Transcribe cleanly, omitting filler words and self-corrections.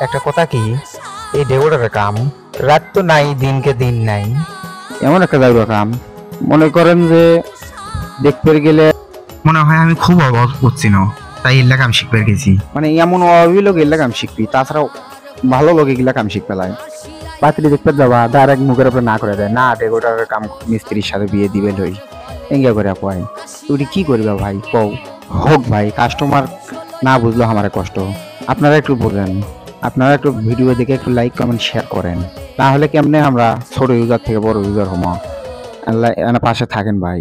একটা কথা কি, এই ডেকোরেটরের কাম রাত তো নাই, দিনকে দিন নাই, এমন একটা জায়গা কাম মনে করেন যে দেখতে গেলে মনে হয় আমি খুব অভাব করছি না, তাই এর কাম শিখতে গেছি। মানে এমন অভাবী লোক এগুলা কাম শিখবি, তাছাড়াও ভালো লোক এগুলা কাম শিখতে লাগে। পাত্রী দেখতে যাবা ডাইরেক্ট মুখের উপরে না করে দেয়, না ডেকোরেটরের কাম মিস্ত্রির সাথে বিয়ে দিবে লই এঙ্গা করে কয়। তুই কি করবা ভাই কও, হোক ভাই, কাস্টমার না বুঝলো আমার কষ্ট। আপনারা একটু বোঝেন, আপনারা একটু ভিডিও দেখে একটু লাইক কমেন্ট শেয়ার করেন, তাহলে কেমনে আমরা ছোট ইউজার থেকে বড় ইউজার হবো। আল্লাহ পাশে থাকেন ভাই।